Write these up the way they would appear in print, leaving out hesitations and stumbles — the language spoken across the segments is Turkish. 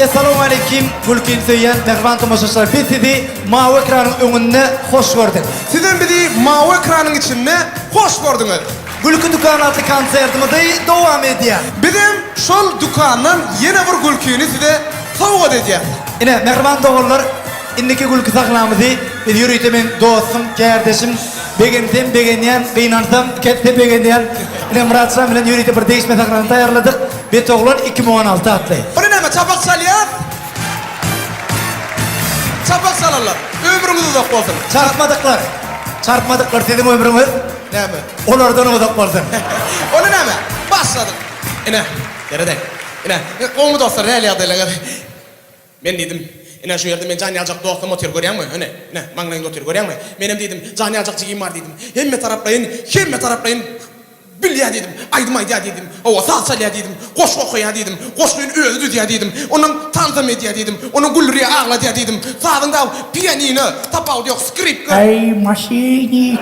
Assalamu alaikum, Gülkin Söyyen, Mehman Tomaşaşlar. Biz sizi mavi ekranın önünde hoş gördük. Sizin bizi mavi ekranın içinde hoş gördünüz. Gülkü Dükkanı adlı konsertimizde devam ediyor. Bizim şol dükkanın yine bir gülkünü size tavuk edeceğiz. Yine Mehman Doğrular, indiki Gülkü saklamızı, yürüytemin dostum, kardeşim, beğeniyen, kıynansam, kette beğeniyen, yine Murat Şam ile yürüyte bir değişme saklamını tayarladık. Beethoven 2016 adlı. O ne mi? Çapak salıyor. Çapak salarlar. Ömrünüz uzak olsun. Çarpmadıklar dedim ömrümüz. Ne mi? Onlardan uzak olsun. O ne mi? Başladık. Yine. Nerede? Yine. Onu dostlar ne yapıyorlar? Ben dedim. Yine şu yerde ben can alacak dostum otur görüyor musun? Ne? Manglayın otur görüyor musun? Benim dedim can alacak cigim var dedim. Hemme taraflayın. Bilya dedim, aydıma ya dedim, o salsa ya dedim, koş koya dedim, koşuyun öldü ya dedim, onun tanzım ediyor dedim, onun gülriye ağla diye dedim, sağında piyanino, tapav diyor, skrip. Ay maşinik.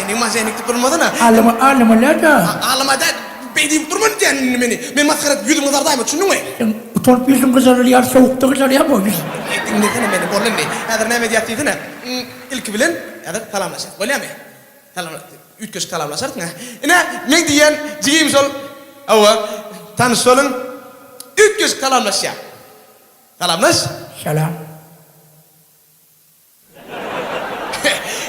Ne maşinik durmadı na? Ağlama la da. Ağlamada beydim durmadı diyen beni, ben maskarat yüzüm kızardayım, çünkü mü? Utanıp yüzün kızarıyor, soğukta kızarıyor bu. Dinlesene beni, borlan değil, eğer ne medyatıydı ne? İlk bilen, eğer kalamlaşır, öyle mi? Üç kez kalamlaşardık ne? Ne diyen cigim sol, ava, tanış solun, üç kez kalamlaş ya. Kalamlaş? Selam.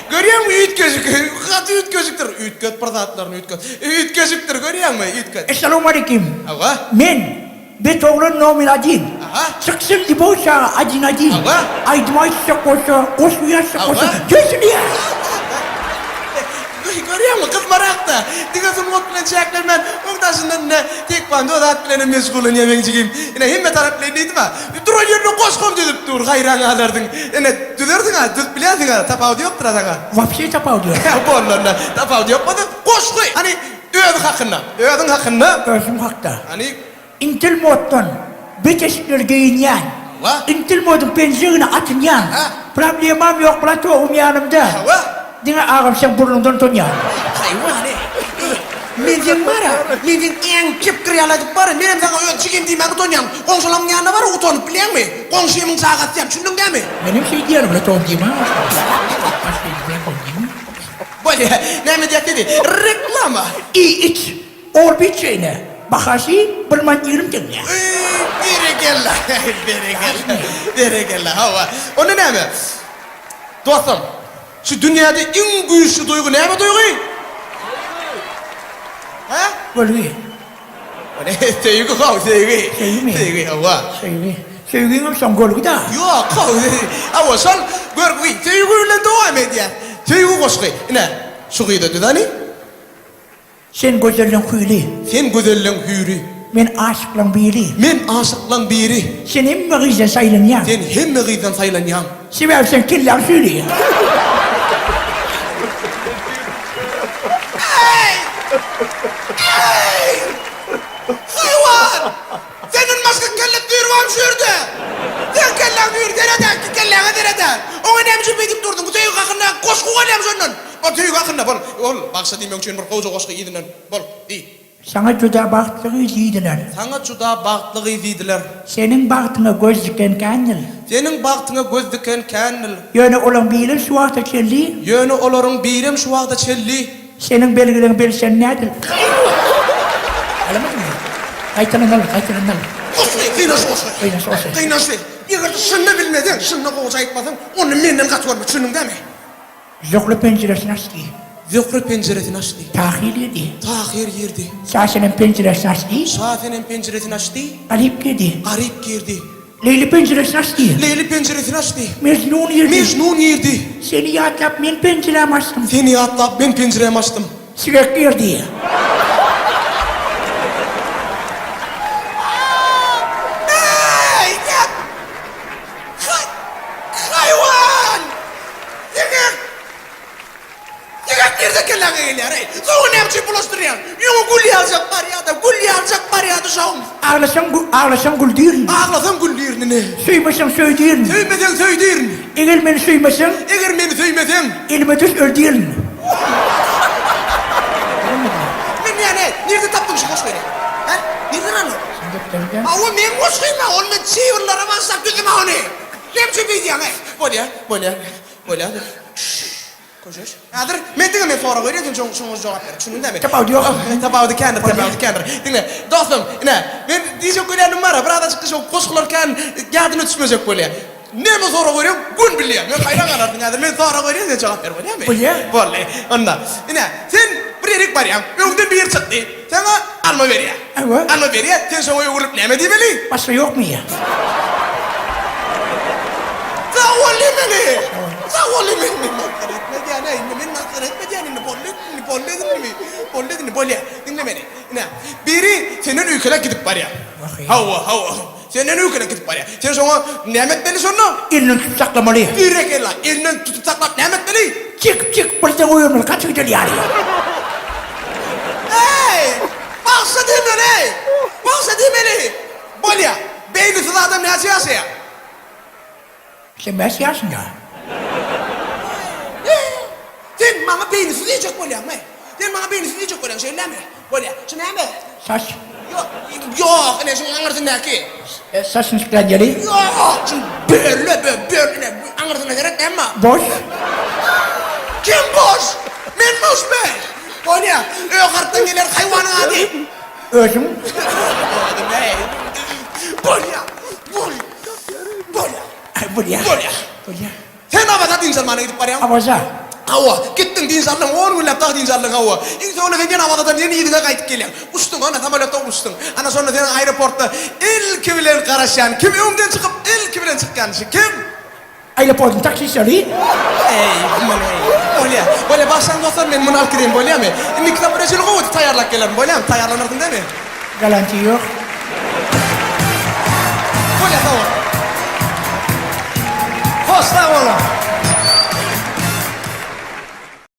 Görüyor musun üç gözük? Katı üç gözüktür. Üç göz pırdatlarını üç gözüktür, görüyor musun üç göz? Esselamu aleyküm. Ava? Men, Beethoven nomin adin. Aha. Sıksın diboşa adin adin. Ava? Aydıma işe koşuya Ava? Gözünü ya. Görüyor musun? Kız merakta. Dikasın mutlu çekler ben. Ondaşından ne? Tek bandı o da atlarının meşgulün yemenciyim. Yine himme taraflarını değil mi? Dur o yerine koş kom dedip dur. Hayran alırdın. Yine düderdin ha. Düt bilerdin ha. Tapav yoktur sana. Vapşe tapav diyor. Bollarına. Tapav yok. Koş koy. Hani ödün hakkında. Özüm hakta. Hani. İntil moddan beteşikler giyinyen. Va? İntil modun pensiyonu atınyan. Ha? Problemam yok. Platoğum yanımda. Va? Dine ağam sen burnundan tonyan. Hayvan Mendin var ya, mendin en kip kırıyaladık var ya, benim sana öyle çıkayım diyeyim ben utanıyorum. Komşulamın yanına var ya utanıp biliyor musun? Komşumun sakat diyeyim, şunun değil mi? Benim şey diyelim platoğum diyeyim ha. Böyle, ne mi diye dedi? Reklama. İyi iç, orbit şeyine. Bakası, bilmem yerim dinle. Beri gel hava. O ne mi? Dostum, şu dünyada en güçlü duygu ne mi duygu? Ha? Böyle. O ne? Sevgi kav, sevgi. Sevgi mi? Sevgi hava. Sevgin olsam golü da. Yok kav, hava sen gör kuy, sevgiyle devam et ya. Sevgi koş kuy. Ne? Şu kuyuda düzeni? Sen güzelliğin huylu. Sen güzelliğin hürü. Ben aşıklan biri. Men aşıklan biri. Sen hem mi gizden sayılın ya? Sen hem gıydan sayılan yan. Seversen killer söyle. Hayvan! Senin başka kellet duyurmam şurada. Sen kellen duyur dereden ki kellene dereden. O önemli bedip durdun. Bu tüyük hakkında koş kovalayam senden. O tüyük hakkında bol. Ol baksa diyeyim için bir koca koşka yedinden. Bol. Di. Sana juda baktlığı izleydiler. Sana juda baktlığı izleydiler. Senin baktığına göz diken kendil. Senin baktığına göz diken kendil. Yönü olan bilim şu vakta çelli. Yönü oların birim şu vakta çelli. Senin belgelerin belsen nedir? Alamadın mı? Kaytanından. Kıynaş ver. Eğer şunu bilmedin, şunu koca etmedin, onu menden kat görme, şunun değil mi? Zoklu penceresini açtı. Zökrü penceresini açtı. Tahil yedi. Tahir girdi. Sasının penceresini açtı. Şafinin penceresini açtı. Garip girdi. Garip girdi. Leyli penceresini açtı. Leyli penceresini açtı. Mecnun girdi. Mecnun girdi. Seni yatlap ben penceremi açtım. Seni atlap ben penceremi açtım. Sürek girdi. Hayvan! Yıkak nerede kellene geliyor ey? Sonra ne yapacak bulaştırıyor? Yok gül alacak var ya da şahım. Ağlasan gül değil mi? Ağlasam güllerini ne? Suymasan söy değil mi? Söymesen söyleyin mi? Eğer beni suymasan, Eğer beni söymesen. elime düş öl değil mi? Ben yani nerede taptın şu koş beni? Ha? Nereden anladın? Götüreceğim. O men koşayım onu men çiğirlere bassak dedim onu. Nemçe bir diye. Böyle. Koşuş. Adır, men dinle men sonra koyuyor, şunu cevap ver. Şunu deme. Tabağı diyor. Tabağı kendi. Dinle, dostum, men diyecek koyuyorum var, burada çıktı şu koşularken yardımı düşmeyecek böyle. Ne mi sonra koyuyorum? Gün biliyorum. Men hayran kalardın adır, men sonra koyuyorum diye cevap ver böyle mi? Böyle. Vallahi, onda. Sen bir yerik var ya, öğünden bir yer çıktı. Sana alma veriyor. Evet. Alma veriyor, sen sonra vurup ne mi diyemeli? Başka yok mu ya? Zawali meni. Zawali meni. Ne diye ne? Men nasıl etme diye ne? Polle dinle. Dinle beni. Ne? Biri senin ülkene gidip var ya. Hava. Senin ülkene gidip var ya. Sen sonra nimet beni sonra. Elini tutup saklamalı. Direkt el lan. Elini tutup saklayıp nimet beni. Çık. Polise koyuyorlar. Kaç gidiyor yani? Hey! Bahsedeyim beni. Bolya. Beynisiz adam ne yaşıyor ya? Sen ben siyarsın ya. Sen bana beynisiz diyecek Bolya mı? Sen bana beynisiz diyecek Bolya. Söyle mi? Bolya. Şunu ne mi? Saç. Yok. Ne şunu anlarsın ne ki? Saçın sıkıntı. Yok. Şimdi böyle. Anlarsın ne gerek değil mi? Boş. Kim boş? Men boş be. Bolya. Ökarttan gelir hayvanın adı. Özüm. Bolya. Buraya. Sen havada din salmana gidip var ya. Avaza. Hava. Gittin din salmana. 10 gün laptaq din salmana hava. İnsan onu havadan yeni yedine kayıt geliyor. Uçtun ona tamalata uçtun. Ana sonra senin aeroportta ilk bilen karışan. Kim ömden çıkıp ilk bilen çıkan kim? Aeroportun taksisi. Ey, Bolya baştan dostlar men bunu alkırayım Bolya mı? İndi kitap reçeli kovudu tayarlak gelen Bolya mı? Tayarlanırdın değil mi? Garanti yok. Bolya tamam. Hoş da oğlum.